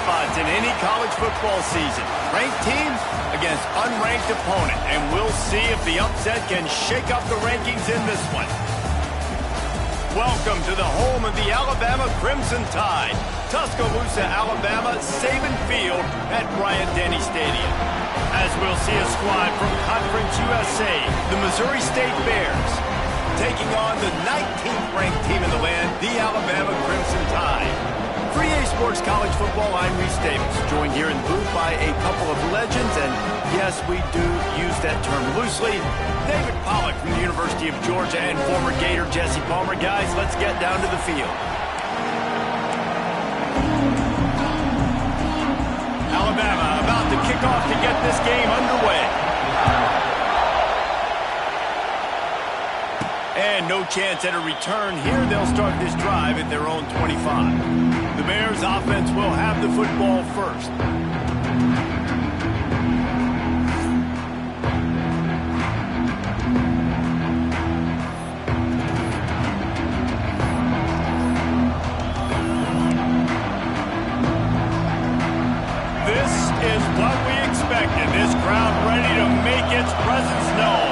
spots in any college football season. Ranked teams against unranked opponent, and we'll see if the upset can shake up the rankings in this one. Welcome to the home of the Alabama Crimson Tide. Tuscaloosa, Alabama, Saban Field at Bryant-Denny Stadium. As we'll see a squad from Conference USA, the Missouri State Bears, taking on the 19th ranked team in the land, the Alabama Crimson Tide. For EA Sports College Football, I'm Reese Davis, joined here in the booth by a couple of legends, and yes, we do use that term loosely. David Pollack from the University of Georgia and former Gator Jesse Palmer. Guys, let's get down to the field. Alabama about to kick off to get this game underway. And no chance at a return here. They'll start this drive at their own 25. The Bears offense will have the football first. This is what we expected. This crowd ready to make its presence known.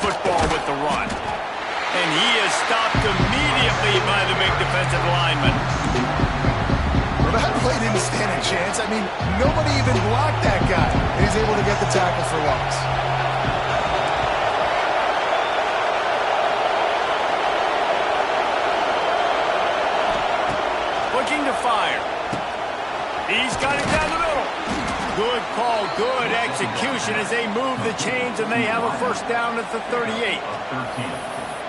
Football with the run. And he is stopped immediately by the big defensive lineman. Well, that play didn't stand a chance. I mean, nobody even blocked that guy. He's able to get the tackle for loss. Looking to fire. He's got it down the middle. Good call, good execution as they move the chains, and they have a first down at the 38.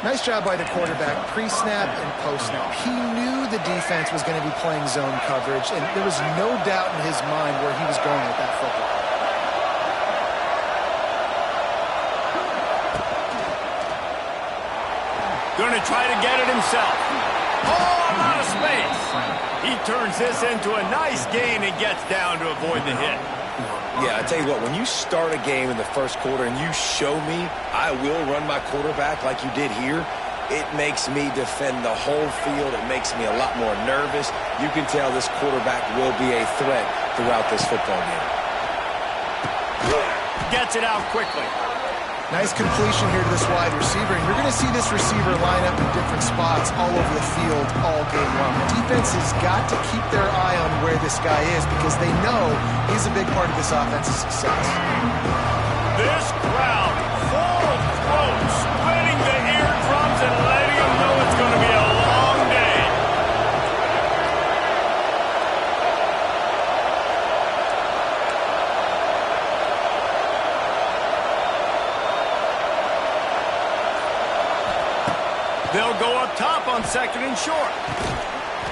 Nice job by the quarterback, pre-snap and post-snap. He knew the defense was going to be playing zone coverage, and there was no doubt in his mind where he was going with that football. Going to try to get it himself. Oh, I'm out of space. He turns this into a nice gain and gets down to avoid the hit. Yeah, I tell you what, when you start a game in the first quarter and you show me I will run my quarterback like you did here, it makes me defend the whole field. It makes me a lot more nervous. You can tell this quarterback will be a threat throughout this football game. Gets it out quickly. Nice completion here to this wide receiver, and you're going to see this receiver line up in different spots all over the field all game long. The defense has got to keep their eye on where this guy is because they know he's a big part of this offense's success. This crowd full of throats, splitting the eardrums and letting them know it's going to be a long day. They'll go up top on second and short.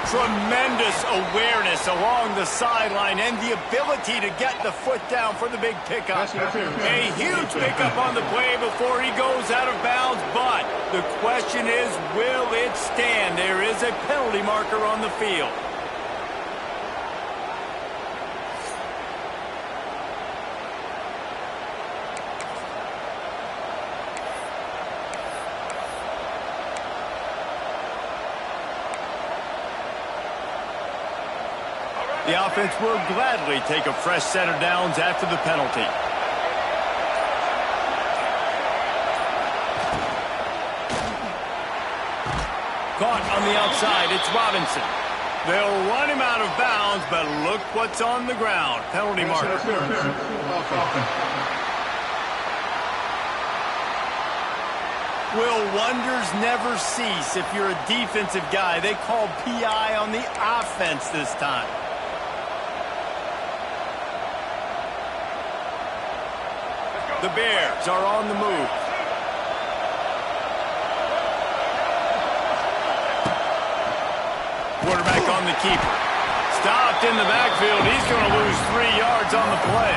Tremendous awareness along the sideline and the ability to get the foot down for the big pickup. A huge pickup on the play before he goes out of bounds, but the question is, will it stand? There is a penalty marker on the field. The offense will gladly take a fresh set of downs after the penalty. Caught on the outside, it's Robinson. They'll run him out of bounds, but look what's on the ground. Penalty marker. Will wonders never cease if you're a defensive guy? They called PI on the offense this time. The Bears are on the move. Quarterback on the keeper. Stopped in the backfield. He's going to lose 3 yards on the play.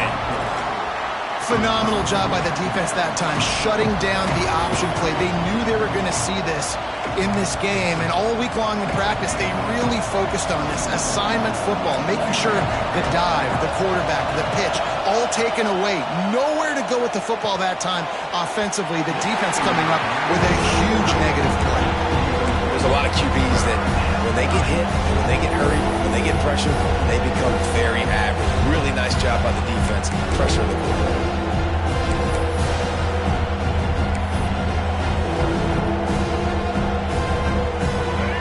Phenomenal job by the defense that time, shutting down the option play. They knew they were going to see this in this game, and all week long in practice, they really focused on this assignment football, making sure the dive, the quarterback, the pitch, all taken away. Nowhere to go with the football that time offensively. The defense coming up with a huge negative play. There's a lot of QBs that when they get hit, when they get hurried, when they get pressured, they become very average. Really nice job by the defense, pressuring the quarterback.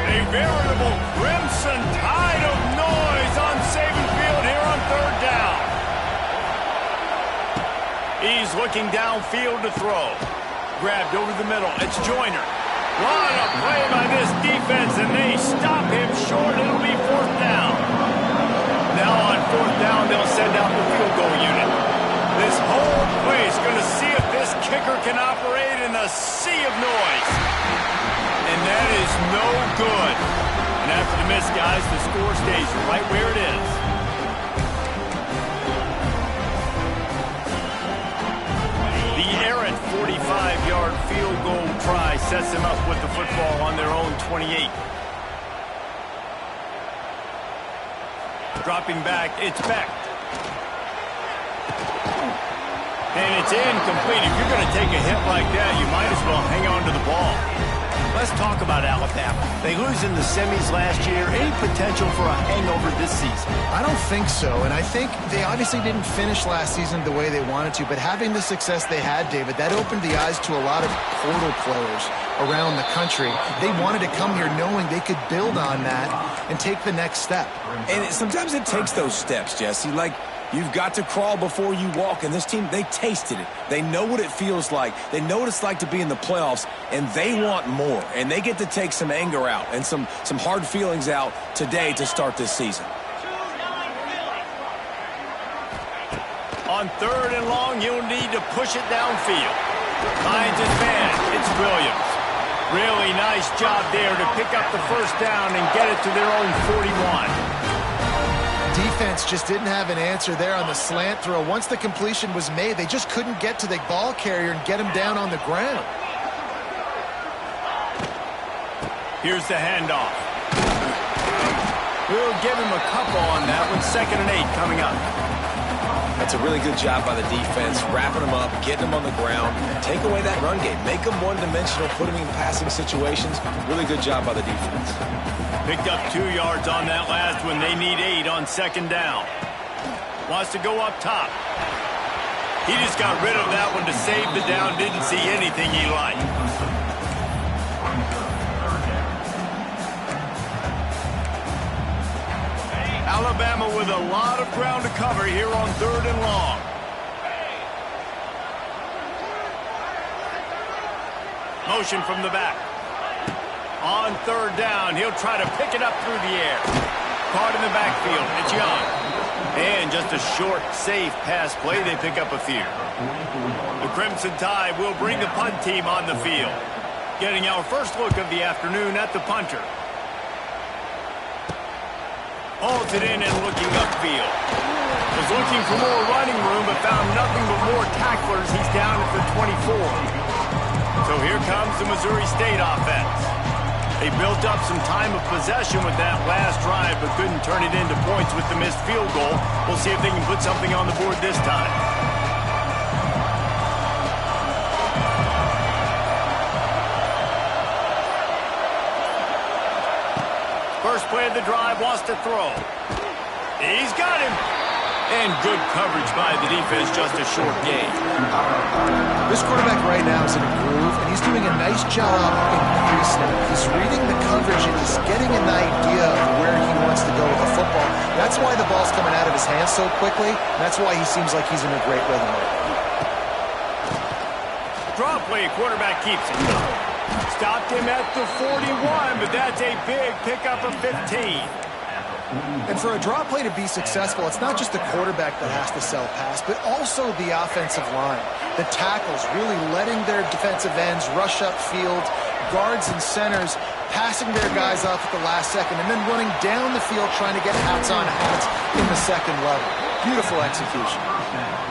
A veritable crimson tide of noise on Saban Field here on third down. He's looking downfield to throw. Grabbed over the middle. It's Joyner. What a play by this defense, and they stop him short. It'll be fourth down. Now on fourth down, they'll send out the field goal unit. This whole place going to see if this kicker can operate in a sea of noise. And that is no good. And after the miss, guys, the score stays right where it is. The errant 45-yard field goal try sets them up with the football on their own 28. Dropping back, it's Beck. And it's incomplete. If you're going to take a hit like that, you might as well hang on to the ball. Let's talk about Alabama. They lose in the semis last year. Any potential for a hangover this season? I don't think so, and I think they obviously didn't finish last season the way they wanted to, but having the success they had, David, that opened the eyes to a lot of portal players around the country. They wanted to come here knowing they could build on that and take the next step. And sometimes it takes those steps, Jesse. Like, you've got to crawl before you walk, and this team, they tasted it. They know what it feels like. They know what it's like to be in the playoffs, and they want more. And they get to take some anger out and some hard feelings out today to start this season. On third and long, you'll need to push it downfield. Finds his man. It's Williams. Really nice job there to pick up the first down and get it to their own 41. Defense just didn't have an answer there on the slant throw. Once the completion was made, they just couldn't get to the ball carrier and get him down on the ground. Here's the handoff. We'll give him a couple on that one. 2nd and 8 coming up. That's a really good job by the defense, wrapping them up, getting them on the ground. Take away that run game. Make them one-dimensional, put them in passing situations. Really good job by the defense. Picked up 2 yards on that last one. They need 8 on 2nd down. Wants to go up top. He just got rid of that one to save the down. Didn't see anything he liked. Alabama with a lot of ground to cover here on 3rd and long. Motion from the back. On 3rd down, he'll try to pick it up through the air. Caught in the backfield. It's Young. And just a short, safe pass play. They pick up a few. The Crimson Tide will bring the punt team on the field. Getting our first look of the afternoon at the punter. Holds it in and looking upfield. Was looking for more running room, but found nothing but more tacklers. He's down at the 24. So here comes the Missouri State offense. They built up some time of possession with that last drive, but couldn't turn it into points with the missed field goal. We'll see if they can put something on the board this time. First play of the drive, wants to throw. He's got him. And good coverage by the defense, just a short gain. This quarterback right now is in a groove, and he's doing a nice job increasing it. He's reading the coverage and he's getting an idea of where he wants to go with the football. That's why the ball's coming out of his hands so quickly, and that's why he seems like he's in a great rhythm. Draw play, quarterback keeps it. Stopped him at the 41, but that's a big pickup of 15. And for a draw play to be successful, it's not just the quarterback that has to sell pass, but also the offensive line. The tackles really letting their defensive ends rush upfield, guards and centers passing their guys off at the last second, and then running down the field trying to get hats on hats in the second level. Beautiful execution.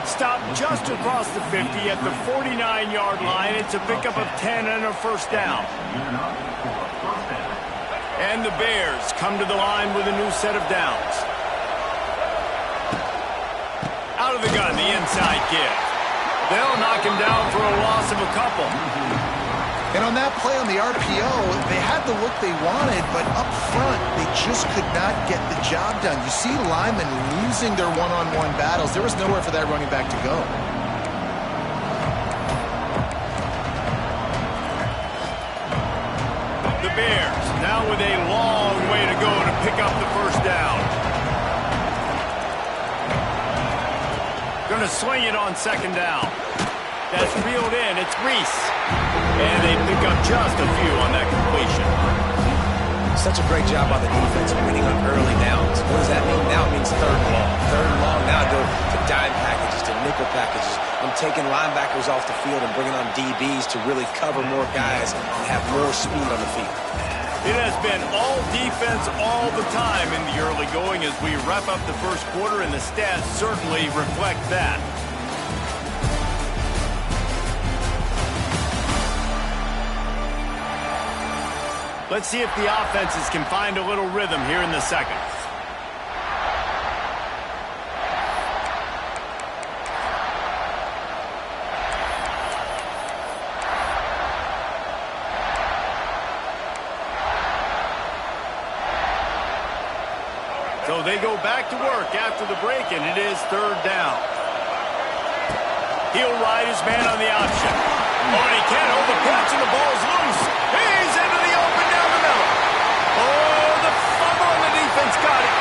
Stopped just across the 50 at the 49-yard line. It's a pickup of 10 and a first down. And the Bears come to the line with a new set of downs. Out of the gun, the inside give. They'll knock him down for a loss of a couple. And on that play on the RPO, they had the look they wanted, but up front, they just could not get the job done. You see linemen losing their one-on-one battles. There was nowhere for that running back to go. The Bears now with a long way to go to pick up the first down. Going to swing it on second down. That's reeled in. It's Reese. And they pick up just a few on that completion. Such a great job by the defense winning on early downs. What does that mean? Now it means third and long. Third and long, now I go to dime packages, to nickel packages. I'm taking linebackers off the field and bringing on DBs to really cover more guys and have more speed on the field. It has been all defense all the time in the early going as we wrap up the first quarter, and the stats certainly reflect that. Let's see if the offenses can find a little rhythm here in the second. So they go back to work after the break, and it is third down. He'll ride his man on the option. Oh, and he can't hold the catch, and the ball's loose. He's into the open down the middle. Oh, the fumble, and the defense got it.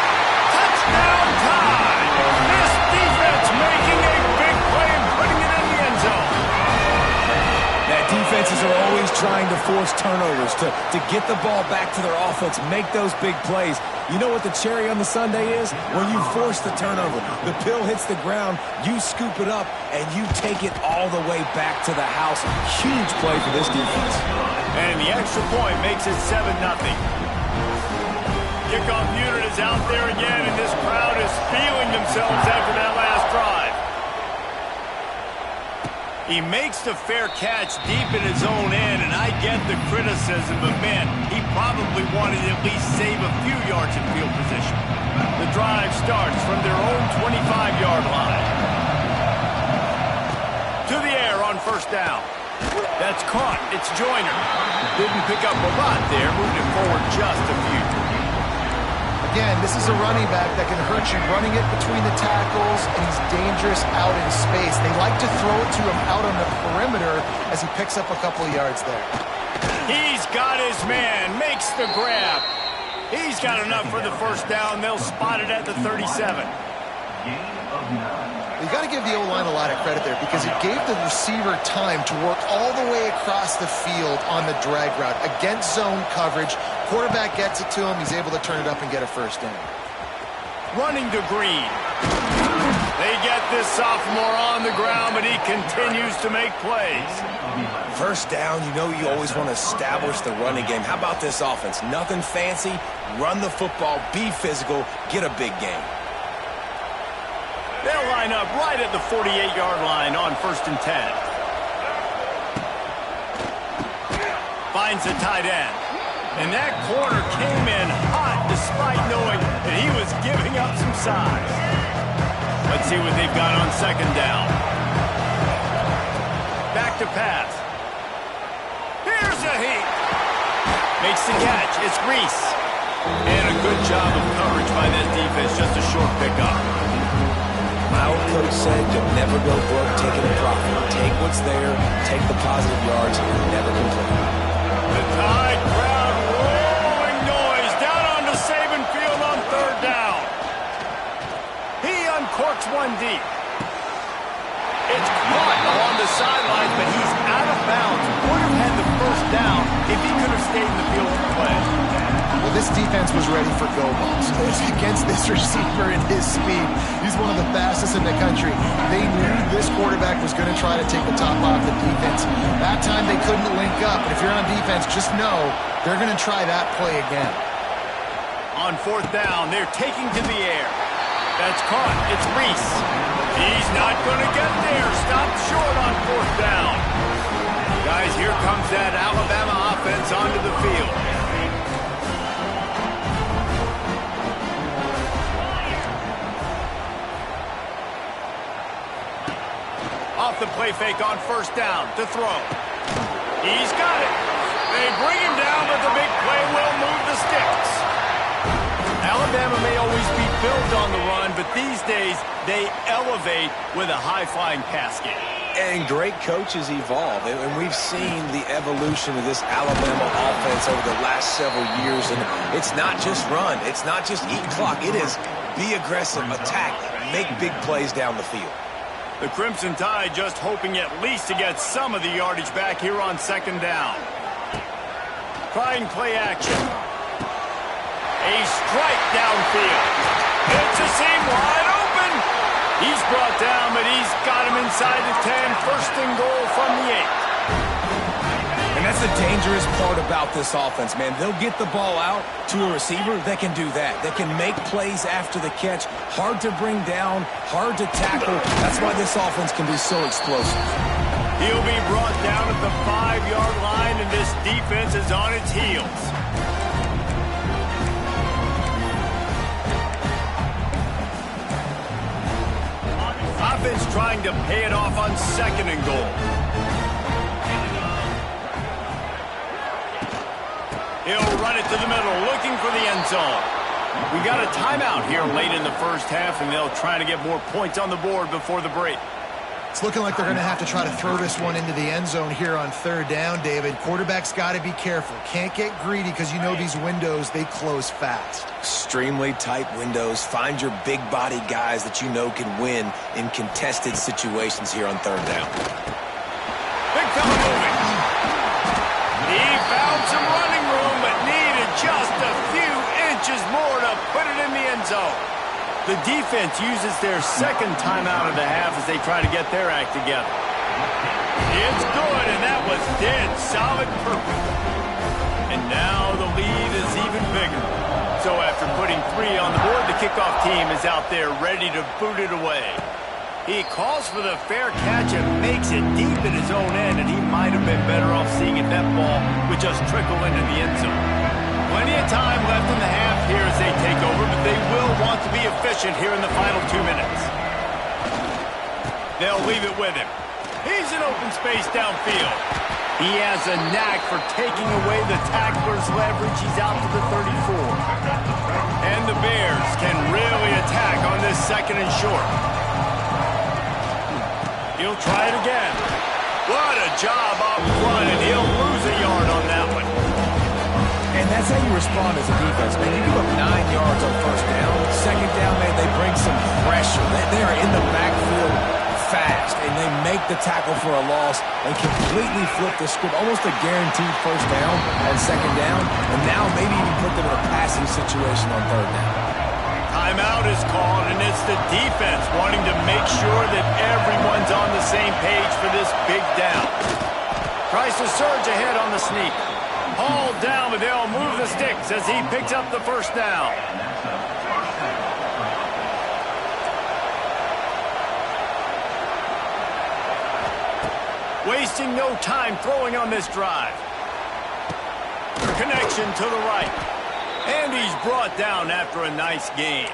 Touchdown time. This defense making a big play and putting it in the end zone. That defenses are always trying to force turnovers, to get the ball back to their offense, make those big plays. You know what the cherry on the sundae is? When you force the turnover, the pill hits the ground, you scoop it up, and you take it all the way back to the house. Huge play for this defense. And the extra point makes it 7-0. Kickoff unit is out there again, and this crowd is feeling themselves after that last drive. He makes the fair catch deep in his own end, and I get the criticism, but man, he probably wanted to at least save a few yards in field position. The drive starts from their own 25-yard line. To the air on first down. That's caught. It's Joyner. Didn't pick up a lot there, moved it forward just a few. Again, this is a running back that can hurt you running it between the tackles, and he's dangerous out in space. They like to throw it to him out on the perimeter as he picks up a couple of yards there. He's got his man, makes the grab. He's got enough for the first down. They'll spot it at the 37. You got to give the O-line a lot of credit there because it gave the receiver time to work all the way across the field on the drag route against zone coverage. Quarterback gets it to him. He's able to turn it up and get a first down. Running to Green. They get this sophomore on the ground, but he continues to make plays. First down, you know you always want to establish the running game. How about this offense? Nothing fancy. Run the football, be physical, get a big game. They'll line up right at the 48-yard line on 1st and 10. Finds the tight end. And that corner came in hot despite knowing that he was giving up some size. Let's see what they've got on second down. Back to pass. Here's a heat. Makes the catch. It's Reese. And a good job of coverage by this defense. Just a short pickup. My old coach said you'll never go broke taking a profit. Take what's there, take the positive yards, and never complain. The Tide crowd rolling noise down onto Saban Field on third down. He uncorks one deep. It's caught along the sideline, but he's out of bounds. Would have had the first down if he could have stayed in the field to play. Well, this defense was ready for go balls. Against this receiver and his speed, he's one of the fastest in the country. They knew this quarterback was going to try to take the top off the defense. That time they couldn't link up, but if you're on defense, just know they're going to try that play again. On fourth down, they're taking to the air. That's caught. It's Reese. He's not going to get there. Stopped short on fourth down. Guys, here comes that Alabama offense onto the field. the play fake on first down to throw. He's got it. They bring him down, but the big play will move the sticks. Alabama may always be built on the run, but these days they elevate with a high-flying pass game. And great coaches evolve, and we've seen the evolution of this Alabama offense over the last several years, and it's not just run, it's not just eat clock, it is be aggressive, attack, make big plays down the field. The Crimson Tide just hoping at least to get some of the yardage back here on second down. Trying play action. A strike downfield. It's a seam wide open. He's brought down, but he's got him inside the 10. First and goal from the 8. And that's the dangerous part about this offense, man. They'll get the ball out to a receiver. They can do that. They can make plays after the catch. Hard to bring down, hard to tackle. That's why this offense can be so explosive. He'll be brought down at the 5-yard line, and this defense is on its heels. Offense trying to pay it off on second and goal. He'll run it to the middle, looking for the end zone. We got a timeout here late in the first half, and they'll try to get more points on the board before the break. It's looking like they're going to have to try to throw this one into the end zone here on third down, David. Quarterback's got to be careful. Can't get greedy because you know these windows, they close fast. Extremely tight windows. Find your big body guys that you know can win in contested situations here on third down. Big fella moving. He found some running room, but needed just a few inches more to put it in the end zone. The defense uses their second timeout of the half as they try to get their act together. It's good, and that was dead solid perfect. And now the lead is even bigger. So after putting 3 on the board, the kickoff team is out there ready to boot it away. He calls for the fair catch and makes it deep in his own end, and he might have been better off seeing if that ball would just trickle into the end zone. Plenty of time left in the half here as they take over, but they will want to be efficient here in the final 2 minutes. They'll leave it with him. He's in open space downfield. He has a knack for taking away the tackler's leverage. He's out to the 34. And the Bears can really attack on this second and short. He'll try it again. What a job up front, and he'll lose a yard on that one. And that's how you respond as a defense, man. You give up 9 yards on first down. Second down, man, they bring some pressure. They are in the backfield fast, and they make the tackle for a loss and completely flip the script. Almost a guaranteed first down on second down, and now maybe even put them in a passing situation on third down. Timeout is called, and it's the defense wanting to make sure that everyone's on the same page for this big down. Tries to surge ahead on the sneak. Hauled down, but they'll move the sticks as he picks up the first down. Wasting no time throwing on this drive. Connection to the right. And he's brought down after a nice gain.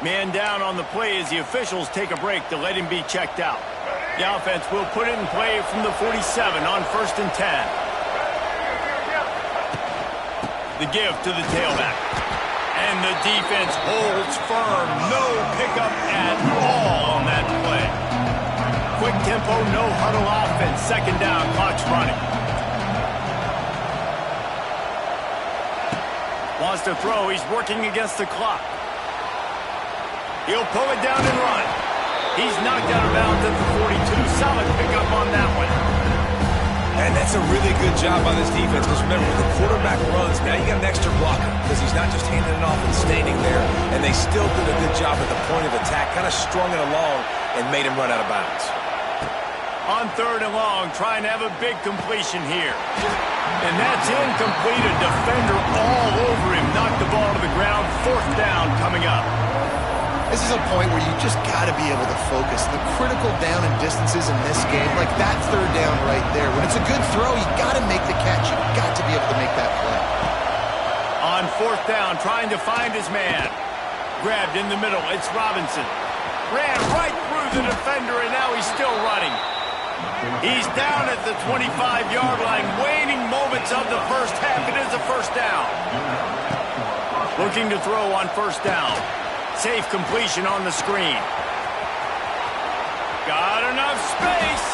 Man down on the play as the officials take a break to let him be checked out. The offense will put it in play from the 47 on 1st and 10. The give to the tailback. And the defense holds firm. No pickup at all on that play. Quick tempo, no huddle offense. Second down, clock's running. Wants to throw. He's working against the clock. He'll pull it down and run. He's knocked out of bounds at the 42. Solid pickup on that one. And that's a really good job by this defense, because remember, when the quarterback runs, now you got an extra blocker, because he's not just handing it off and standing there, and they still did a good job at the point of attack, kind of strung it along and made him run out of bounds. On 3rd and long, trying to have a big completion here. And that's incomplete. A defender all over him. Knocked the ball to the ground. 4th down coming up. This is a point where you just got to be able to focus. The critical down and distances in this game, like that 3rd down right there. When it's a good throw, you got to make the catch. You got to be able to make that play. On 4th down, trying to find his man. Grabbed in the middle. It's Robinson. Ran right through the defender, and now he's still running. He's down at the 25-yard line, waning moments of the first half. It is a first down. Looking to throw on first down. Safe completion on the screen. Got enough space.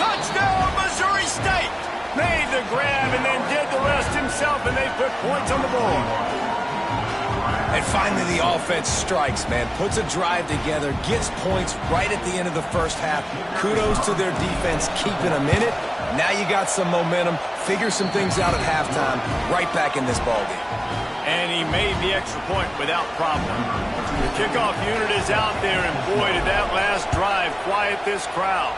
Touchdown, Missouri State. Made the grab and then did the rest himself, and they put points on the board. And finally, the offense strikes, man. Puts a drive together, gets points right at the end of the first half. Kudos to their defense, keeping them in it. Now you got some momentum. Figure some things out at halftime. Right back in this ballgame. And he made the extra point without problem. The kickoff unit is out there, and boy, did that last drive quiet this crowd.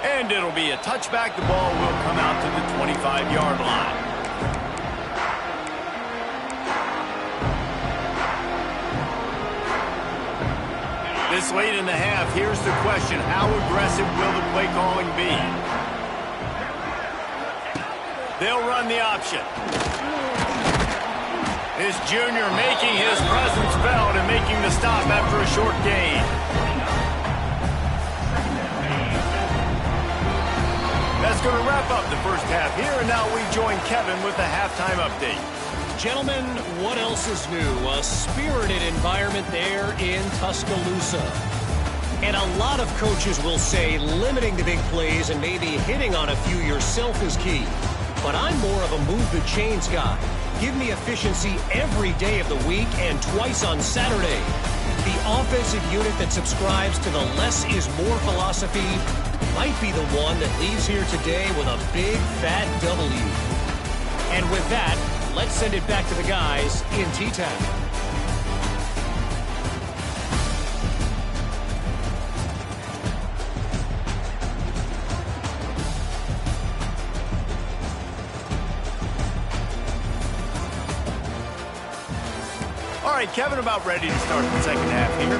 And it'll be a touchback. The ball will come out to the 25-yard line. This late in the half, here's the question. How aggressive will the play calling be? They'll run the option. This junior making his presence felt and making the stop after a short gain. That's going to wrap up the first half here, and now we join Kevin with the halftime update. Gentlemen, what else is new? A spirited environment there in Tuscaloosa. And a lot of coaches will say limiting the big plays and maybe hitting on a few yourself is key. But I'm more of a move the chains guy. Give me efficiency every day of the week and twice on Saturday. The offensive unit that subscribes to the less is more philosophy might be the one that leaves here today with a big fat W. And with that, let's send it back to the guys in T-Town. All right, Kevin, about ready to start the second half here.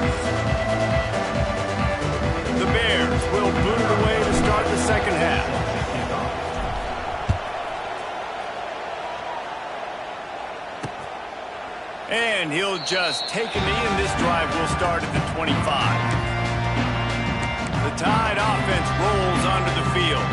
The Bears will boot it away to start the second half. And he'll just take a knee, and this drive will start at the 25. The Tide offense rolls onto the field.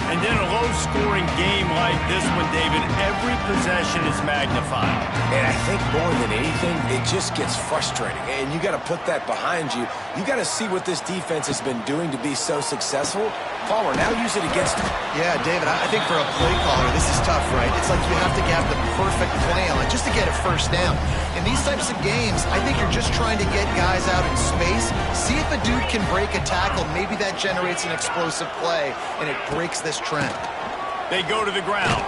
And in a low-scoring game like this one, David, every possession is magnified. And I think more than anything, it just gets frustrating. And you got to put that behind you. You got to see what this defense has been doing to be so successful. Palmer, now use it against him. Yeah, David, I think for a play caller, this is tough, right? It's like you have to have the perfect play on it just to get a first down. In these types of games, I think you're just trying to get guys out in space, see if a dude can break a tackle. Maybe that generates an explosive play, and it breaks this trend. They go to the ground.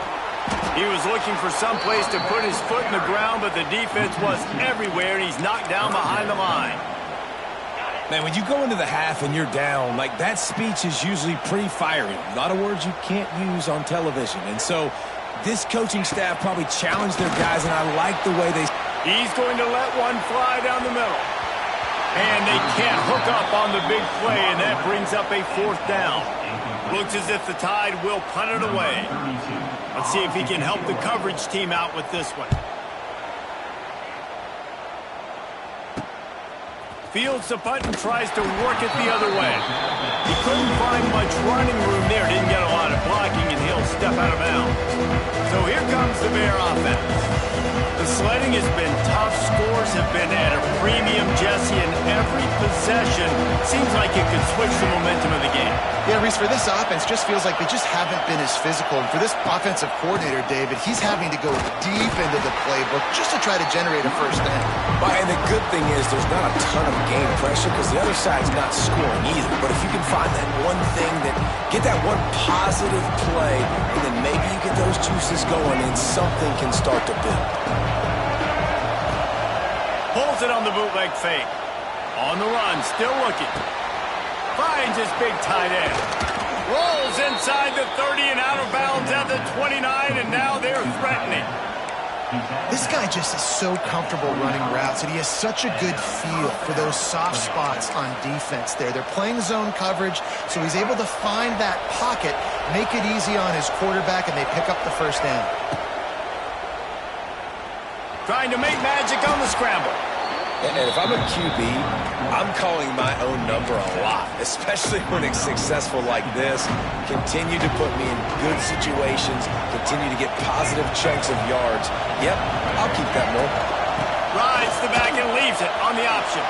He was looking for some place to put his foot in the ground, but the defense was everywhere, and he's knocked down behind the line. Man, when you go into the half and you're down, like that speech is usually pretty fiery. A lot of words you can't use on television. And so this coaching staff probably challenged their guys, and I like the way they... He's going to let one fly down the middle. And they can't hook up on the big play, and that brings up a fourth down. Looks as if the Tide will punt it away. Let's see if he can help the coverage team out with this one. Fields the punt and tries to work it the other way. He couldn't find much running room there. Didn't get a lot of blocking, and he'll step out of bounds. So here comes the Bear offense. The sledding has been tough. Scores have been at a premium, Jesse, and every possession seems like it could switch the momentum of the game. Yeah, Reese, for this offense, just feels like they just haven't been as physical. And for this offensive coordinator, David, he's having to go deep into the playbook just to try to generate a first down. And the good thing is there's not a ton of game pressure because the other side's not scoring either. But if you can find that one thing, get that one positive play, and then maybe you get those juices going and something can start to build. Pulls it on the bootleg fake. On the run, still looking. Finds his big tight end. Rolls inside the 30 and out of bounds at the 29, and now they're threatening. This guy just is so comfortable running routes, and he has such a good feel for those soft spots on defense there. They're playing zone coverage, so he's able to find that pocket, make it easy on his quarterback, and they pick up the first down. Trying to make magic on the scramble. And if I'm a QB, I'm calling my own number a lot, especially when it's successful like this. Continue to put me in good situations, continue to get positive chunks of yards. Yep, I'll keep that more. Rides the back and leaves it on the option.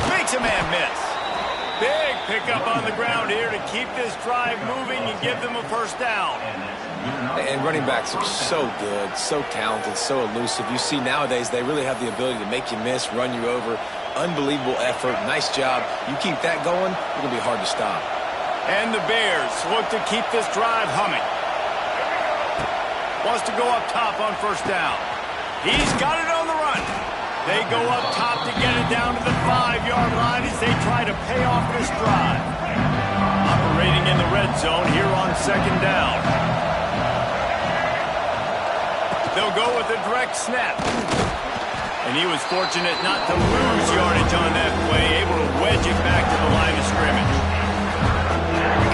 Makes a man miss. Big pickup on the ground here to keep this drive moving and give them a first down. And running backs are so good, so talented, so elusive. You see nowadays they really have the ability to make you miss, run you over. Unbelievable effort. Nice job. You keep that going, it's going to be hard to stop. And the Bears look to keep this drive humming. Wants to go up top on first down. He's got it on the run. They go up top to get it down to the 5-yard line as they try to pay off this drive. Operating in the red zone here on second down. They'll go with a direct snap. And he was fortunate not to lose yardage on that play, able to wedge it back to the line of scrimmage.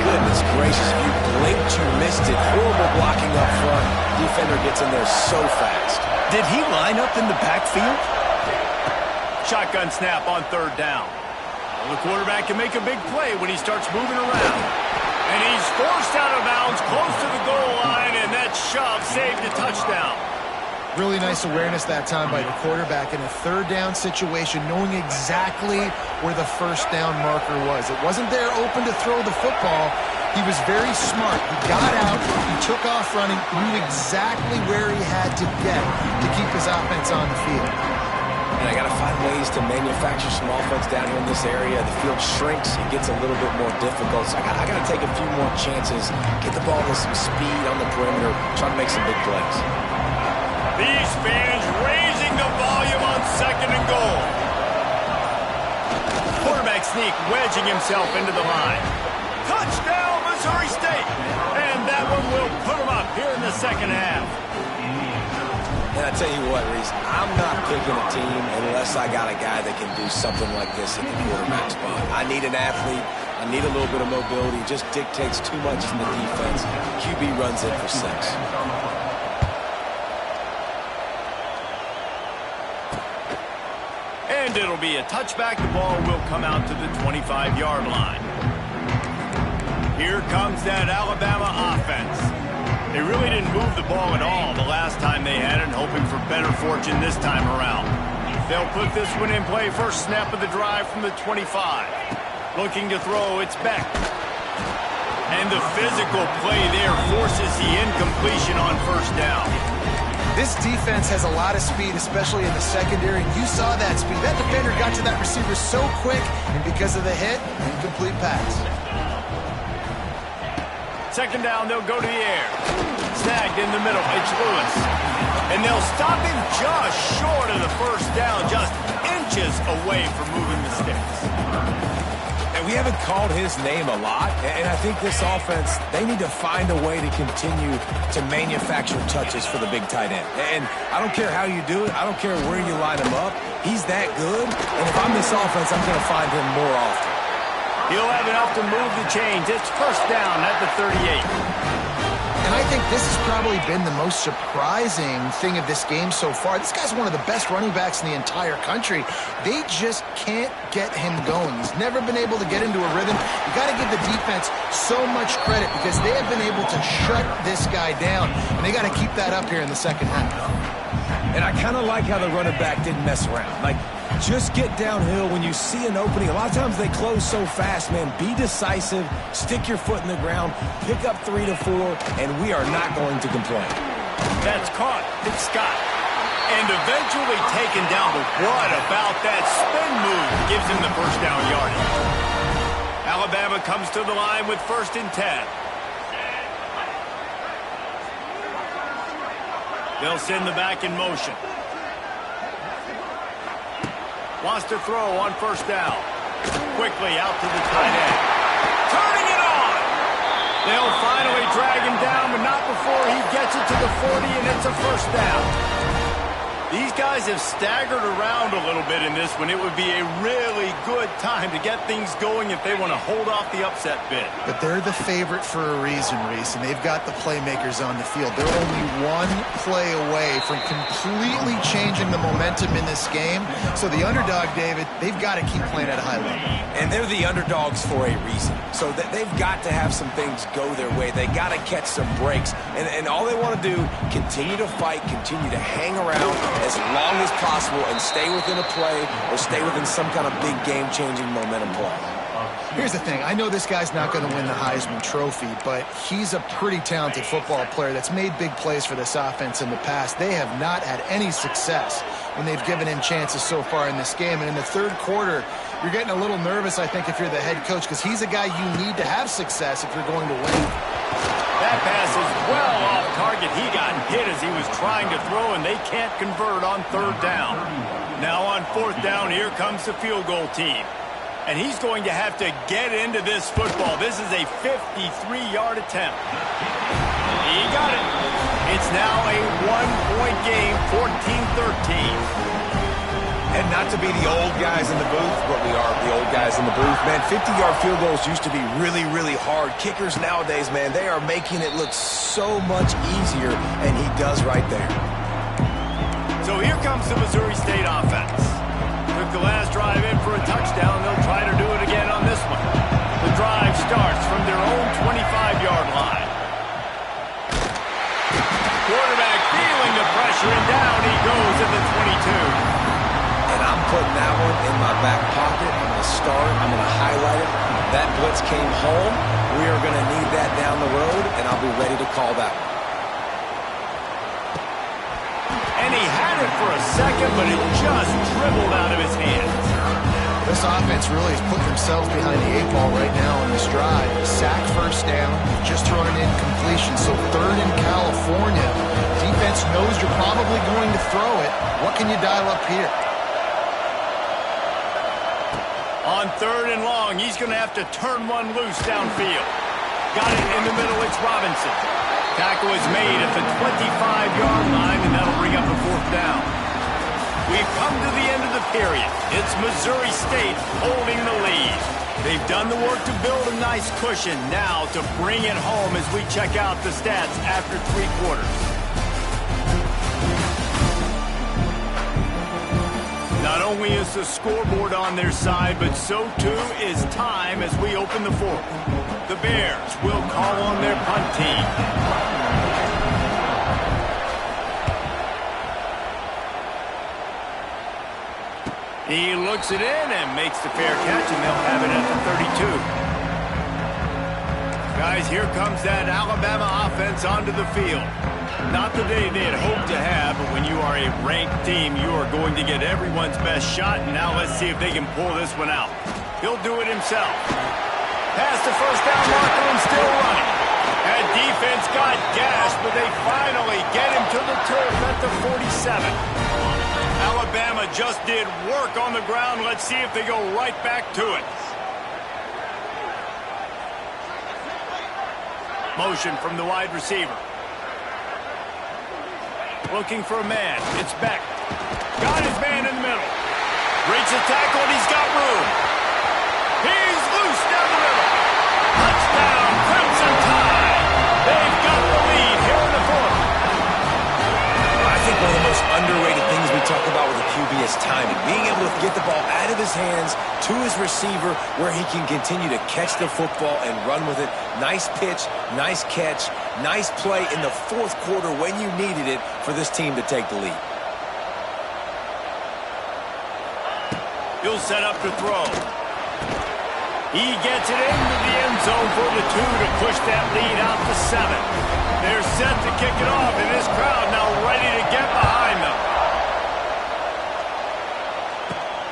Goodness gracious, if you blinked, you missed it. Horrible blocking up front. Defender gets in there so fast. Did he line up in the backfield? Shotgun snap on third down. Well, the quarterback can make a big play when he starts moving around. And he's forced out of bounds close to the goal line, and that shove saved a touchdown. Really nice awareness that time by the quarterback in a third down situation, knowing exactly where the first down marker was. It wasn't there open to throw the football. He was very smart. He got out, he took off running, knew exactly where he had to get to keep his offense on the field. And I got to find ways to manufacture some offense down here in this area. The field shrinks. It gets a little bit more difficult. So I got to take a few more chances, get the ball with some speed on the perimeter, try to make some big plays. These fans raising the volume on second and goal. Quarterback sneak wedging himself into the line. Touchdown, Missouri State. And that one will put him up here in the second half. And I tell you what, Reese, I'm not picking a team unless I got a guy that can do something like this at the quarterback spot. I need an athlete. I need a little bit of mobility. It just dictates too much in the defense. QB runs in for 6. And it'll be a touchback. The ball will come out to the 25-yard line. Here comes that Alabama offense. They really didn't move the ball at all the last time they had it, hoping for better fortune this time around. They'll put this one in play. First snap of the drive from the 25. Looking to throw, it's Beck. And the physical play there forces the incompletion on first down. This defense has a lot of speed, especially in the secondary, and you saw that speed. That defender got to that receiver so quick, and because of the hit, incomplete pass. Second down, they'll go to the air. Snagged in the middle, it's Lewis. And they'll stop him just short of the first down, just inches away from moving the sticks. And we haven't called his name a lot, and I think this offense, they need to find a way to continue to manufacture touches for the big tight end. And I don't care how you do it. I don't care where you line him up. He's that good, and if I'm this offense, I'm going to find him more often. He'll have enough to move the chains. It's first down at the 38. And I think this has probably been the most surprising thing of this game so far. This guy's one of the best running backs in the entire country. They just can't get him going. He's never been able to get into a rhythm. You got to give the defense so much credit because they have been able to shut this guy down. And they got to keep that up here in the second half. And I kind of like how the running back didn't mess around. Like, just get downhill when you see an opening. A lot of times they close so fast, man. Be decisive, stick your foot in the ground, pick up 3 to 4, and we are not going to complain. That's caught. It's Scott. And eventually taken down. But what about that spin move gives him the first down yardage? Alabama comes to the line with 1st and 10. They'll send the back in motion. Wants to throw on first down. Quickly out to the tight end. Turning it on! They'll finally drag him down, but not before he gets it to the 40, and it's a first down. These guys have staggered around a little bit in this one. It would be a really good time to get things going if they want to hold off the upset bid. But they're the favorite for a reason, Reese, and they've got the playmakers on the field. They're only one play away from completely changing the momentum in this game. So the underdog, David, they've got to keep playing at a high level. And they're the underdogs for a reason. So they've got to have some things go their way. They got to catch some breaks. And all they want to do, continue to fight, continue to hang around as long as possible and stay within a play or stay within some kind of big game-changing momentum play. Here's the thing. I know this guy's not going to win the Heisman Trophy, but he's a pretty talented football player that's made big plays for this offense in the past. They have not had any success when they've given him chances so far in this game. And in the third quarter, you're getting a little nervous, I think, if you're the head coach, because he's a guy you need to have success if you're going to win. That pass is well off target. He got hit as he was trying to throw, and they can't convert on third down. Now on fourth down, here comes the field goal team. And he's going to have to get into this football. This is a 53-yard attempt. He got it. It's now a one-point game, 14-13. And not to be the old guys in the booth, but we are the old guys in the booth. Man, 50-yard field goals used to be really, really hard. Kickers nowadays, man, they are making it look so much easier, and he does right there. So here comes the Missouri State offense. Took the last drive in for a touchdown. They'll try to do it again on this one. The drive starts from their own 25-yard line. Quarterback feeling the pressure, and down he goes at the 22. And I'm putting that one in my back pocket. I'm going to start. I'm going to highlight it. That blitz came home. We are going to need that down the road, and I'll be ready to call that one. And he had it for a second, but it just dribbled out of his hands. This offense really has put themselves behind the 8 ball right now on this drive. Sack first down, just throwing an incompletion. So third in California. Defense knows you're probably going to throw it. What can you dial up here? On third and long, he's going to have to turn one loose downfield. Got it in the middle, it's Robinson. Tackle is made at the 25-yard line, and that'll bring up a fourth down. We've come to the end of the period. It's Missouri State holding the lead. They've done the work to build a nice cushion. Now to bring it home as we check out the stats after 3 quarters. Not only is the scoreboard on their side, but so too is time as we open the fourth. The Bears will call on their punt team. He looks it in and makes the fair catch, and they'll have it at the 32. Guys, here comes that Alabama offense onto the field. Not the day they had hoped to have, but when you are a ranked team, you are going to get everyone's best shot, and now let's see if they can pull this one out. He'll do it himself. Past the first down marker and still running. And defense got gashed, but they finally get him to the turf at the 47. Alabama just did work on the ground. Let's see if they go right back to it. Motion from the wide receiver. Looking for a man. It's Beck. Got his man in the middle. Breaks the tackle, and he's got room. He's loose down the middle. Touchdown, Crimson Tide. They've got the lead here in the fourth. I think one of the most underrated things we talk about with a QB is timing. Being able to get the ball out of his hands to his receiver where he can continue to catch the football and run with it. Nice pitch, nice catch, nice play in the fourth quarter when you needed it for this team to take the lead. He'll set up to throw. He gets it into the end zone for the 2 to push that lead out to 7. They're set to kick it off, and this crowd now ready to get behind them.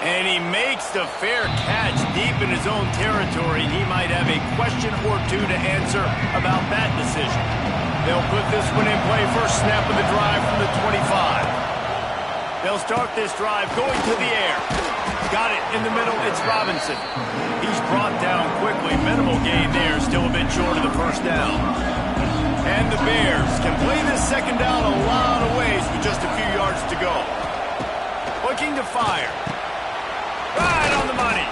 And he makes the fair catch deep in his own territory. He might have a question or two to answer about that decision. They'll put this one in play first snap of the drive from the 25. They'll start this drive going to the air. Got it in the middle, it's Robinson. He's brought down quickly. Minimal gain there, still a bit short of the first down. And the Bears can play this second down a lot of ways with just a few yards to go. looking to fire. Right on the money.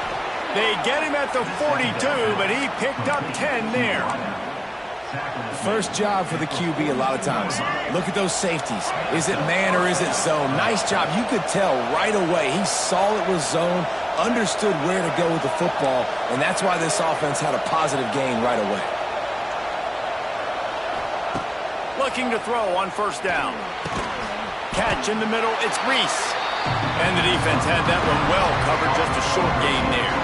They get him at the 42, but he picked up 10 there. First job for the QB a lot of times. Look at those safeties. Is it man or is it zone? Nice job. You could tell right away. He saw it was zone, understood where to go with the football, and that's why this offense had a positive gain right away. Looking to throw on first down. Catch in the middle, it's Reese. And the defense had that one well covered, just a short gain there.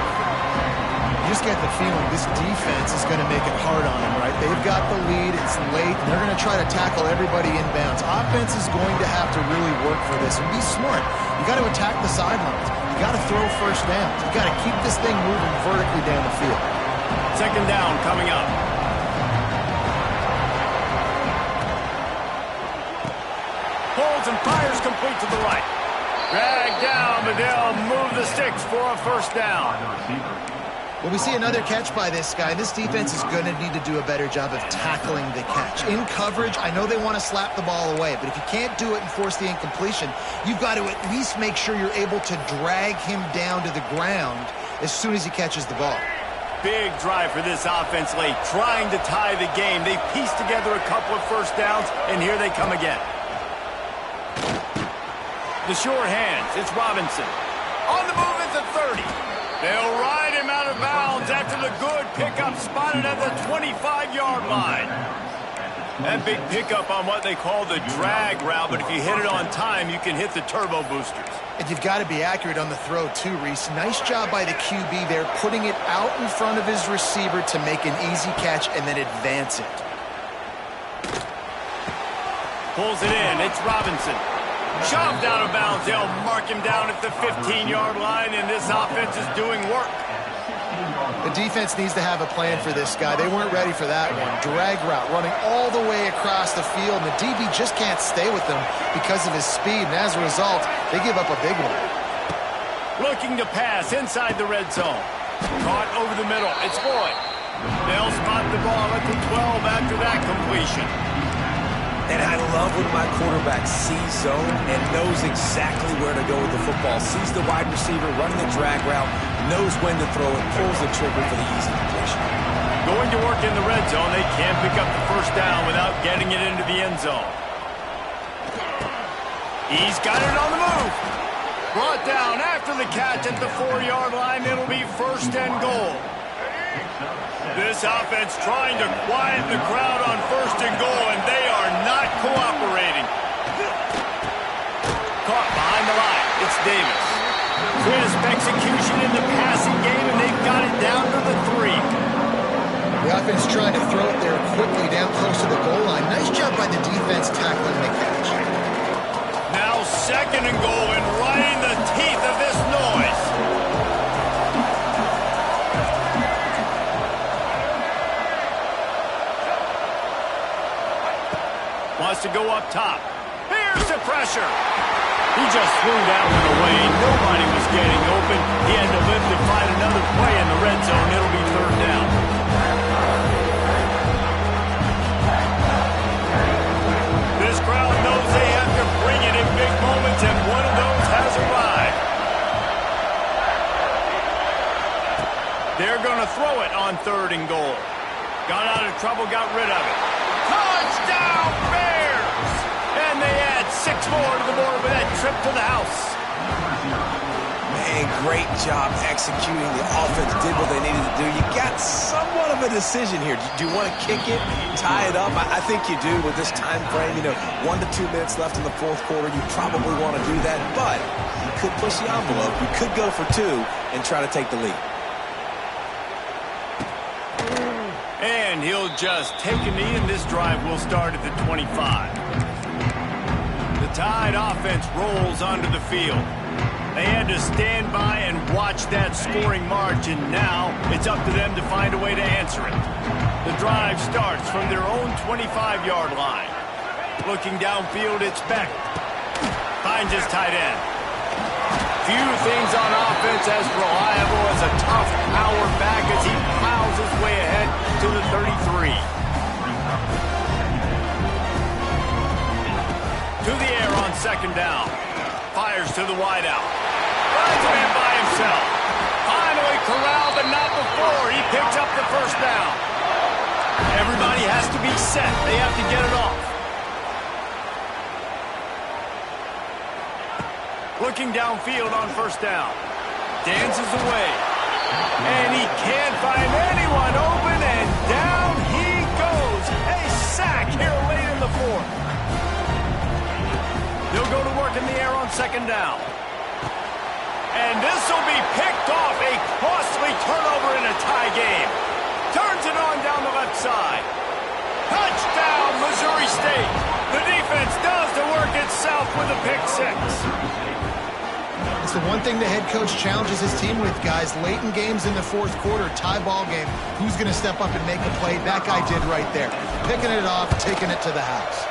You just get the feeling this defense is going to make it hard on them, right? They've got the lead, it's late, and they're going to try to tackle everybody inbounds. Offense is going to have to really work for this and be smart. You got to attack the sidelines. You got to throw first downs. You got to keep this thing moving vertically down the field. Second down coming up. Holds and fires complete to the right. Dragged down, but they'll move the sticks for a first down. Well, we see another catch by this guy. This defense is going to need to do a better job of tackling the catch. In coverage, I know they want to slap the ball away, but if you can't do it and force the incompletion, you've got to at least make sure you're able to drag him down to the ground as soon as he catches the ball. Big drive for this offense late, trying to tie the game. They pieced together a couple of first downs, and here they come again. The short hands, it's Robinson. On the move at the 30. They'll ride him out of bounds after the good pickup spotted at the 25-yard line. That big pickup on what they call the drag route, but if you hit it on time, you can hit the turbo boosters. And you've got to be accurate on the throw too, Reese. Nice job by the QB there, putting it out in front of his receiver to make an easy catch and then advance it. Pulls it in, it's Robinson. Shoved out of bounds. They'll mark him down at the 15-yard line, and this offense is doing work. The defense needs to have a plan for this guy. They weren't ready for that one. Drag route, running all the way across the field, and the DB just can't stay with them because of his speed, and as a result, they give up a big one. Looking to pass inside the red zone. Caught over the middle. It's Boyd. They'll spot the ball at the 12 after that completion. And I love when my quarterback sees zone and knows exactly where to go with the football. Sees the wide receiver running the drag route, knows when to throw it, pulls the trigger for the easy completion. Going to work in the red zone, they can't pick up the first down without getting it into the end zone. He's got it on the move. Brought down after the catch at the 4-yard line. It'll be first and goal. This offense trying to quiet the crowd on first and goal, and they are not cooperating. Caught behind the line. It's Davis. Crisp execution in the passing game, and they've got it down to the 3. The offense trying to throw it there quickly down close to the goal line. Nice job by the defense tackling the catch. Now second and goal, and right in the teeth of this noise. Wants to go up top. Here's the pressure. He just threw that one away. Nobody was getting open. He had to live to find another play in the red zone. It'll be third down. This crowd knows they have to bring it in big moments, and one of those has arrived. They're going to throw it on third and goal. Got out of trouble, got rid of it. Touchdown, Bears! And they add 6 more to the board with that trip to the house. Man, great job executing. The offense did what they needed to do. You got somewhat of a decision here. Do you want to kick it, tie it up? I think you do with this time frame. 1 to 2 minutes left in the fourth quarter. You probably want to do that, but you could push the envelope. You could go for 2 and try to take the lead. And he'll just take a knee, and this drive will start at the 25. The Tide offense rolls onto the field. They had to stand by and watch that scoring march, and now it's up to them to find a way to answer it. The drive starts from their own 25-yard line. Looking downfield, it's Beck. Finds his tight end. Few things on offense as reliable as a tough power back as he plows his way ahead to the 33. To the air on second down. Fires to the wideout. Finds a man by himself. Finally corralled, but not before. He picks up the first down. Everybody has to be set. They have to get it off. Looking downfield on first down. Dances away. And he can't find anyone open, and down he goes. A sack here late in the fourth. They'll go to work in the air on second down. And this will be picked off. A costly turnover in a tie game. Turns it on down the left side. Touchdown, Missouri State. The defense does the work itself with a pick six. It's the one thing the head coach challenges his team with, guys. Late in games in the fourth quarter, tie ball game, who's going to step up and make a play? That guy did right there. Picking it off, taking it to the house.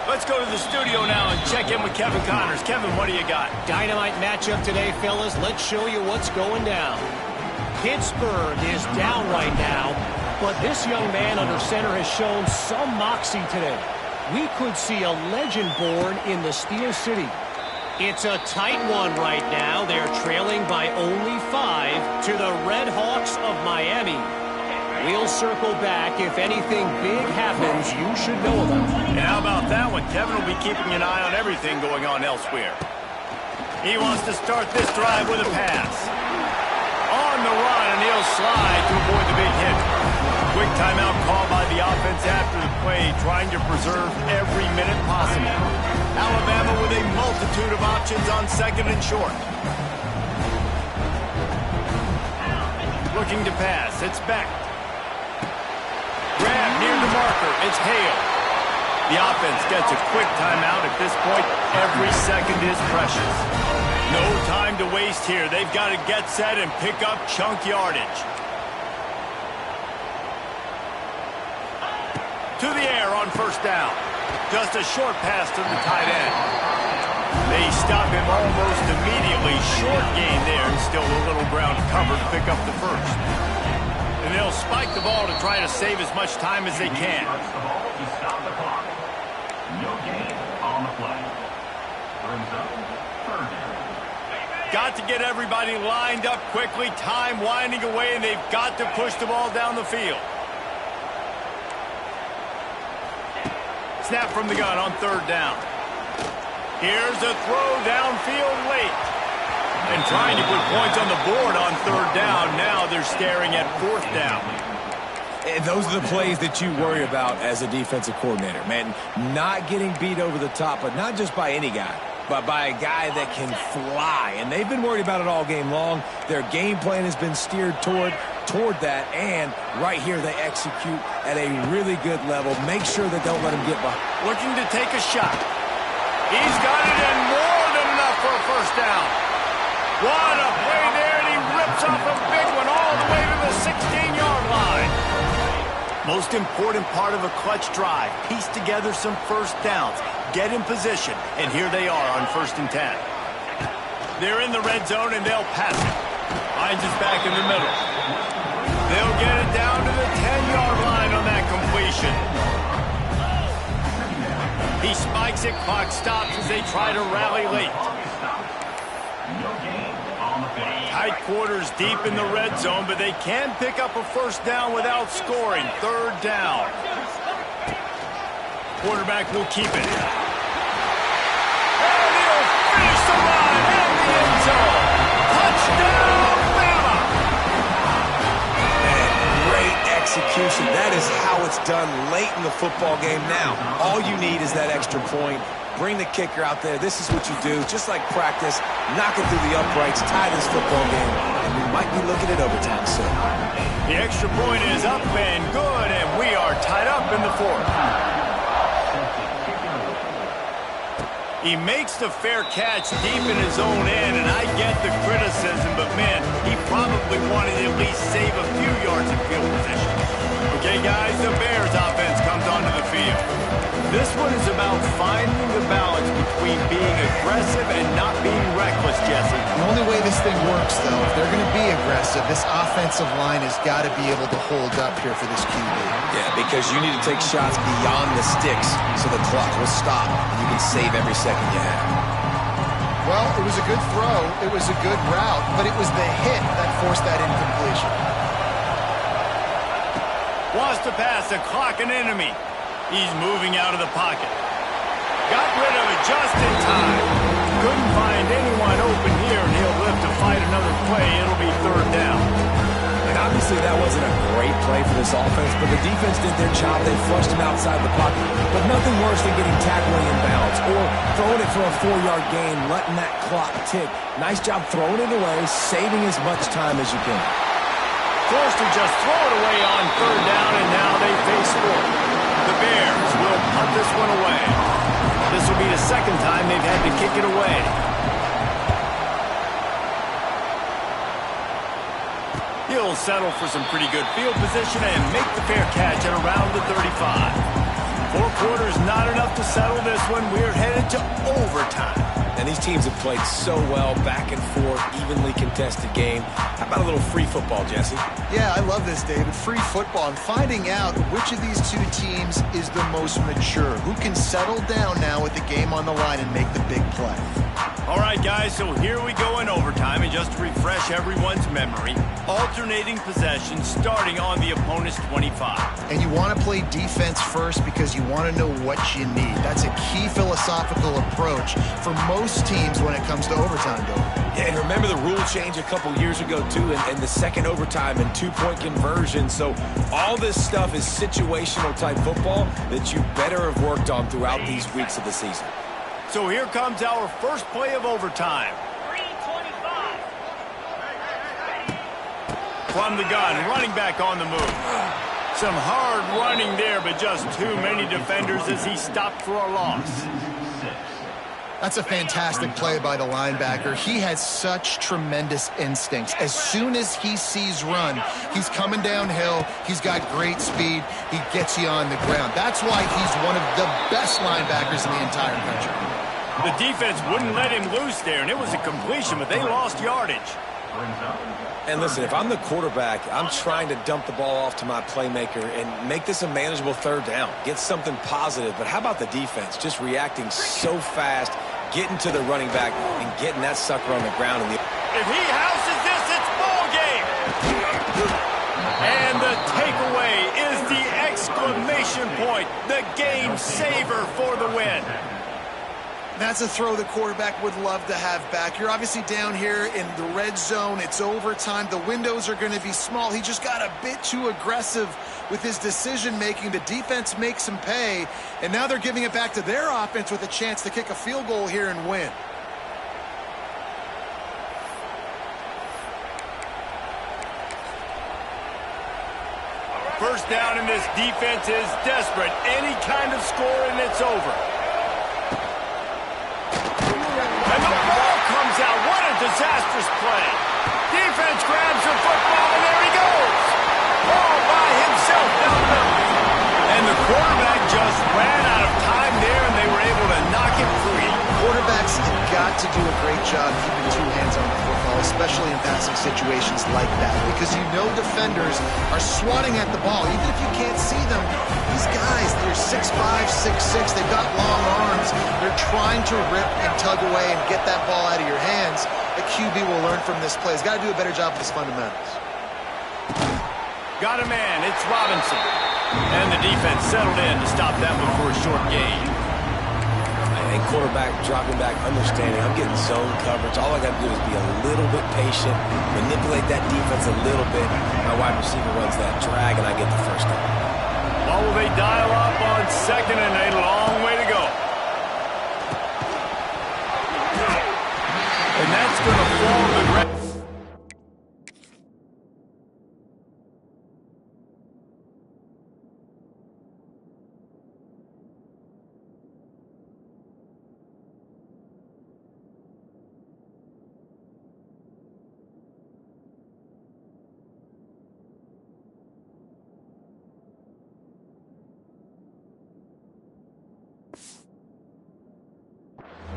Let's go to the studio now and check in with Kevin Connors. Kevin, what do you got? Dynamite matchup today, fellas. Let's show you what's going down. Pittsburgh is down right now, but this young man under center has shown some moxie today. We could see a legend born in the Steel City. It's a tight one right now. They're trailing by only 5 to the Red Hawks of Miami. We'll circle back. If anything big happens, you should know about it. And how about that one? Kevin will be keeping an eye on everything going on elsewhere. He wants to start this drive with a pass. On the run, and he'll slide to avoid the big hit. Quick timeout call by the offense after the play, trying to preserve every minute possible. Alabama with a multitude of options on second and short. Looking to pass. It's back. Grab near the marker. It's Hale. The offense gets a quick timeout. At this point, every second is precious. No time to waste here. They've got to get set and pick up chunk yardage. To the air on first down. Just a short pass to the tight end. They stop him almost immediately. Short gain there, and still a little ground covered to pick up the first. And they'll spike the ball to try to save as much time as they can. Got to get everybody lined up quickly. Time winding away, and they've got to push the ball down the field. Snap from the gun on third down. Here's a throw downfield late. And trying to put points on the board on third down. Now they're staring at fourth down. And those are the plays that you worry about as a defensive coordinator, man. Not getting beat over the top, but not just by any guy, but by a guy that can fly. And they've been worried about it all game long. Their game plan has been steered toward that, and right here they execute at a really good level. Make sure they don't let him get by. Looking to take a shot. He's got it, and more than enough for a first down. What a play there, and he rips off a big one all the way to the 16-yard line. Most important part of a clutch drive, piece together some first downs, get in position, and here they are on 1st and 10. They're in the red zone, and they'll pass it. Finds us back in the middle. They'll get it down to the 10-yard line on that completion. He spikes it, clock stops as they try to rally late. Tight quarters deep in the red zone, but they can pick up a first down without scoring. Third down. Quarterback will keep it. And he'll finish the line in the end zone. Touchdown, Bama! And great execution. That is how it's done late in the football game now. All you need is that extra point. Bring the kicker out there. This is what you do. Just like practice, knock it through the uprights, tie this football game, and we might be looking at overtime soon. The extra point is up and good, and we are tied up in the fourth. He makes the fair catch deep in his own end, and I get the criticism, but man, he probably wanted to at least save a few yards of field position. Okay, guys, the Bears offense comes onto the field. This one is about finding the balance between being aggressive and not being reckless, Jesse. The only way this thing works, though, if they're going to be aggressive, this offensive line has got to be able to hold up here for this QB. Yeah, because you need to take shots beyond the sticks so the clock will stop and you can save every second you have. Well, it was a good throw. It was a good route, but it was the hit that forced that incompletion. Wants to pass a clock an enemy. He's moving out of the pocket. Got rid of it just in time. Couldn't find anyone open here, and he'll live to fight another play. It'll be third down. And obviously that wasn't a great play for this offense, but the defense did their job. They flushed him outside the pocket. But nothing worse than getting tackled in bounds or throwing it for a 4-yard gain, letting that clock tick. Nice job throwing it away, saving as much time as you can. Forced to just throw it away on third down, and now they face fourth. The Bears will punt this one away. This will be the second time they've had to kick it away. He'll settle for some pretty good field position and make the fair catch at around the 35. 4 quarters not enough to settle this one. We're headed to overtime. And these teams have played so well, back and forth, evenly contested game. How about a little free football, Jesse? Yeah, I love this, David. Free football and finding out which of these two teams is the most mature. Who can settle down now with the game on the line and make the big play. All right, guys, so here we go in overtime. And just to refresh everyone's memory, alternating possession starting on the opponent's 25. And you want to play defense first because you want to know what you need. That's a key philosophical approach for most teams when it comes to overtime, David. Yeah, and remember the rule change a couple years ago, too, and the second overtime and 2-point conversion. So all this stuff is situational type football that you better have worked on throughout these weeks of the season. So here comes our first play of overtime. 3:25. From the gun, running back on the move. Some hard running there, but just too many defenders as he stopped for a loss. That's a fantastic play by the linebacker. He has such tremendous instincts. As soon as he sees run, he's coming downhill. He's got great speed. He gets you on the ground. That's why he's one of the best linebackers in the entire country. The defense wouldn't let him loose there, and it was a completion, but they lost yardage. And listen, if I'm the quarterback, I'm trying to dump the ball off to my playmaker and make this a manageable third down. Get something positive. But how about the defense? Just reacting so fast, getting to the running back, and getting that sucker on the ground. If he houses this, it's ball game. And the takeaway is the exclamation point, the game saver for the win. That's a throw the quarterback would love to have back. You're obviously down here in the red zone. It's overtime. The windows are going to be small. He just got a bit too aggressive with his decision-making. The defense makes him pay, and now they're giving it back to their offense with a chance to kick a field goal here and win. First down, and this defense is desperate. Any kind of score, and it's over. And the ball comes out. What a disastrous play. Defense grabs the football, and there he goes. All by himself down the middle. And the quarterback just ran out of time there, and they were able to knock it free. Quarterbacks have got to do a great job keeping 2 hands on the football, especially in passing situations like that, because you know defenders are swatting at the ball. Even if you can't see them, these guys, they're 6'5", 6'6", they've got long arms. They're trying to rip and tug away and get that ball out of your hands. The QB will learn from this play. He's got to do a better job with his fundamentals. Got a man. It's Robinson. And the defense settled in to stop that one for a short gain. And quarterback dropping back, understanding I'm getting zone coverage. All I got to do is be a little bit patient, manipulate that defense a little bit. My wide receiver runs that drag, and I get the first down. Well, will they dial up on second and a long way to go? And that's going to fall the ground.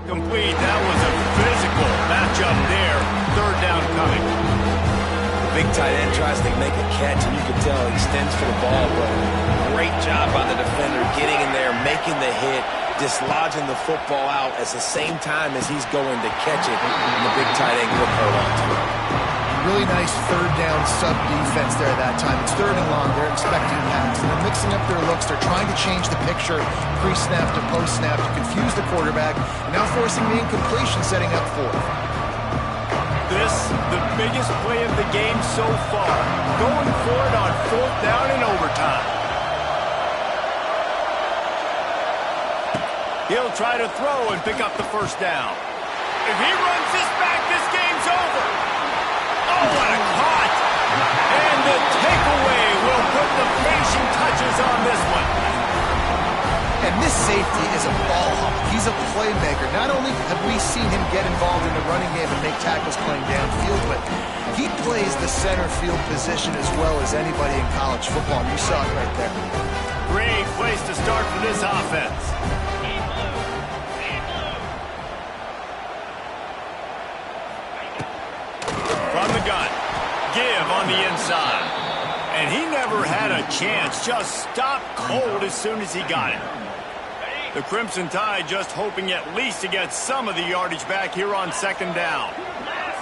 Complete. That was a physical matchup there. Third down coming. The big tight end tries to make a catch, and you can tell he extends for the ball, but great job by the defender getting in there, making the hit, dislodging the football out at the same time as he's going to catch it, and the big tight end will hold on to it. Really nice third down sub-defense there that time. It's third and long. They're expecting pass. And they're mixing up their looks. They're trying to change the picture pre-snap to post-snap to confuse the quarterback. And now forcing the incompletion, setting up fourth. This, the biggest play of the game so far. Going for it on fourth down in overtime. He'll try to throw and pick up the first down. If he runs this back, this game's over. Oh, what a caught! And the takeaway will put the finishing touches on this one. And this safety is a ball hawk. He's a playmaker. Not only have we seen him get involved in the running game and make tackles playing downfield, but he plays the center field position as well as anybody in college football. You saw it right there. Great place to start for this offense. From the gun, give on the inside. And he never had a chance, just stopped cold as soon as he got it. The Crimson Tide just hoping at least to get some of the yardage back here on second down.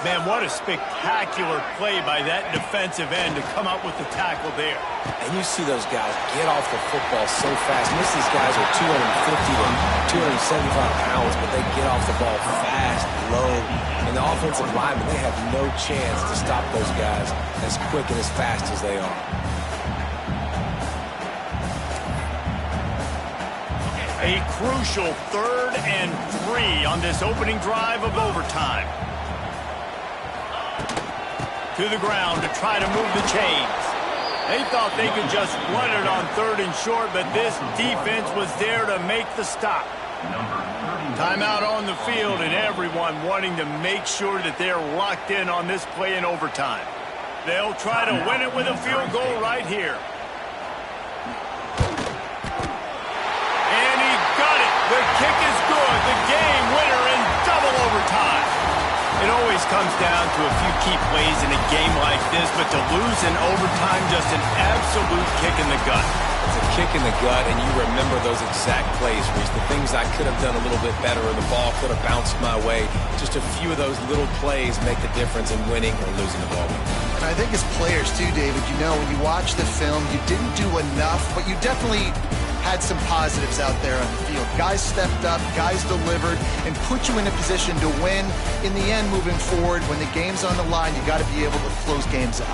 Man, what a spectacular play by that defensive end to come up with the tackle there. And you see those guys get off the football so fast. Most of these guys are 250 to 275 pounds, but they get off the ball fast, low. And the offensive linemen, they have no chance to stop those guys as quick and as fast as they are. A crucial 3rd and 3 on this opening drive of overtime. To the ground to try to move the chains. They thought they could just run it on 3rd and short, but this defense was there to make the stop. Timeout on the field, and everyone wanting to make sure that they're locked in on this play in overtime. They'll try to win it with a field goal right here. And he got it. The kick is good. The game winner in double overtime. It always comes down to a few key plays in a game like this, but to lose in overtime, just an absolute kick in the gut. It's a kick in the gut, and you remember those exact plays, Reese. The things I could have done a little bit better, or the ball could have bounced my way. Just a few of those little plays make the difference in winning or losing the ball. And I think as players too, David, you know, when you watch the film, you didn't do enough, but you definitely had some positives out there on the field. Guys stepped up, guys delivered, and put you in a position to win. In the end, moving forward, when the game's on the line, you got to be able to close games out.